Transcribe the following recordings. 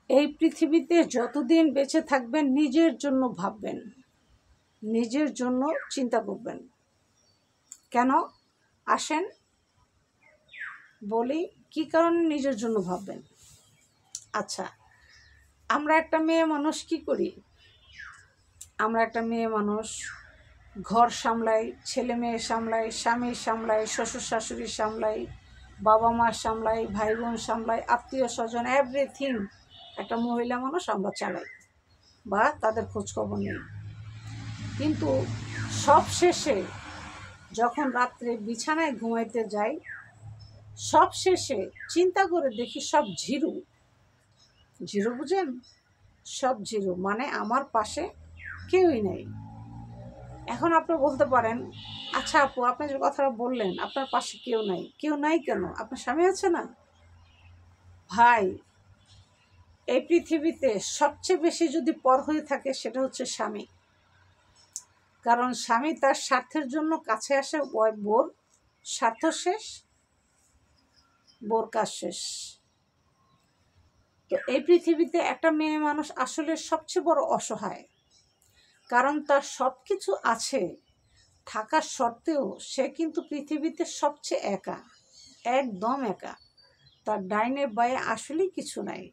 এই পৃথিবীতে যতদিন বেঁচে থাকবেন নিজের জন্য ভাববেন, নিজের জন্য চিন্তা করবেন। কেন? আসেন বলি কি কারণে নিজের জন্য ভাববেন। আচ্ছা, আমরা একটা মেয়ে মানুষ কি করি? আমরা একটা মেয়ে মানুষ ঘর সামলাই, ছেলে মেয়ে সামলাই, স্বামী সামলাই, শ্বশুর শাশুড়ি সামলাই, বাবা মা সামলাই, ভাই বোন সামলাই, আত্মীয় স্বজন, এভরিথিং একটা মহিলা মানুষ আমরা চালাই বা তাদের খোঁজখবর নেই। কিন্তু সব শেষে যখন রাত্রে বিছানায় ঘুমাইতে যাই, সব শেষে চিন্তা করে দেখি সব জিরো। জিরো বুঝেন? সব জিরো, মানে আমার পাশে কেউই নেই। এখন আপনি বলতে পারেন, আচ্ছা আপু, আপনি যে কথাটা বললেন আপনার পাশে কেউ নাই, কেউ নাই কেন? আপনার স্বামী আছে না? ভাই, এই পৃথিবীতে সবচেয়ে বেশি যদি পর হয়ে থাকে সেটা হচ্ছে স্বামী। কারণ স্বামী তার স্বার্থের জন্য কাছে আসে, বোর স্বার্থ শেষ, বোর কাজ শেষ। তো এই পৃথিবীতে একটা মেয়ে মানুষ আসলে সবচেয়ে বড় অসহায়। কারণ তার সব কিছু আছে থাকা সত্ত্বেও সে কিন্তু পৃথিবীতে সবচেয়ে একা, একদম একা। তার ডাইনে বায়ে আসলেই কিছু নাই।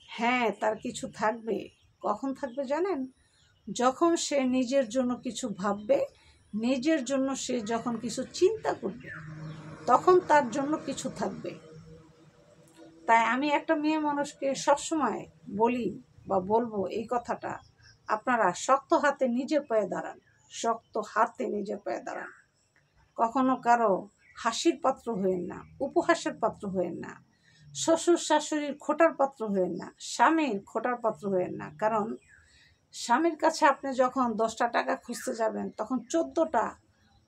হ্যাঁ, তার কিছু থাকবে। কখন থাকবে জানেন? যখন সে নিজের জন্য কিছু ভাববে, নিজের জন্য সে যখন কিছু চিন্তা করবে, তখন তার জন্য কিছু থাকবে। তাই আমি একটা মেয়ে মানুষকে সবসময় বলি বা বলবো এই কথাটা, আপনারা শক্ত হাতে নিজের পায়ে দাঁড়ান, শক্ত হাতে নিজের পায়ে দাঁড়ান। কখনো কারো হাসির পাত্র হয়েন না, উপহাসের পাত্র হয়েন না, শ্বশুর শাশুড়ির খোটার পাত্র হয়েন না, স্বামীর খোটার পাত্র হয়েন না। কারণ স্বামীর কাছে আপনি যখন 10টা টাকা খুঁজতে যাবেন, তখন 14টা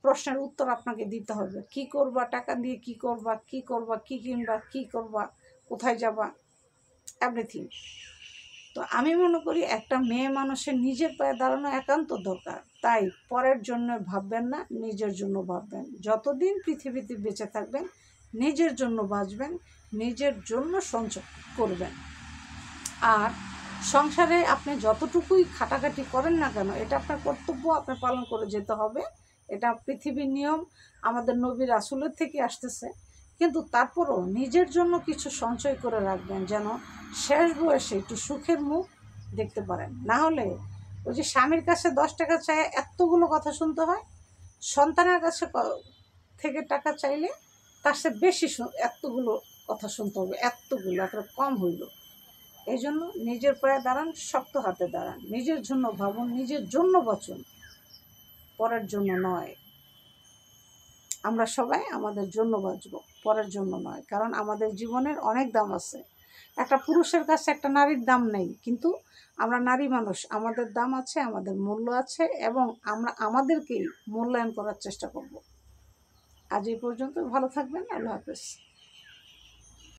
প্রশ্নের উত্তর আপনাকে দিতে হবে। কি করবা টাকা দিয়ে? কি করবা, কি করবা, কি কিনবা, কি করবা, কোথায় যাবা, এভরিথিং। তো আমি মনে করি একটা মেয়ে মানুষের নিজের পায়ে দাঁড়ানো একান্ত দরকার। তাই পরের জন্য ভাববেন না, নিজের জন্য ভাববেন। যতদিন পৃথিবীতে বেঁচে থাকবেন নিজের জন্য বাঁচবেন, নিজের জন্য সঞ্চয় করবেন। আর সংসারে আপনি যতটুকুই খাটাখাটি করেন না কেন, এটা আপনার কর্তব্য, আপনার পালন করে যেতে হবে। এটা পৃথিবীর নিয়ম, আমাদের নবী রাসূলের থেকে আসতেছে। কিন্তু তারপরও নিজের জন্য কিছু সঞ্চয় করে রাখবেন, যেন শেষ বয়সে একটু সুখের মুখ দেখতে পারেন। না হলে ওই যে স্বামীর কাছে 10 টাকা চায় এতগুলো কথা শুনতে হয়, সন্তানের কাছে থেকে টাকা চাইলে তার সে বেশি এতগুলো কথা শুনতে হবে, এতগুলো একটা কম হইল। এই জন্য নিজের পায়ে দাঁড়ান, শক্ত হাতে দাঁড়ান, নিজের জন্য ভাবুন, নিজের জন্য বাঁচুন, পরের জন্য নয়। আমরা সবাই আমাদের জন্য বাঁচবো, পরের জন্য নয়। কারণ আমাদের জীবনের অনেক দাম আছে। একটা পুরুষের কাছে একটা নারীর দাম নেই, কিন্তু আমরা নারী মানুষ, আমাদের দাম আছে, আমাদের মূল্য আছে, এবং আমরা আমাদেরকেই মূল্যায়ন করার চেষ্টা করব। আজ এই পর্যন্ত। ভালো থাকবেন। আল্লাহ হাফেজ।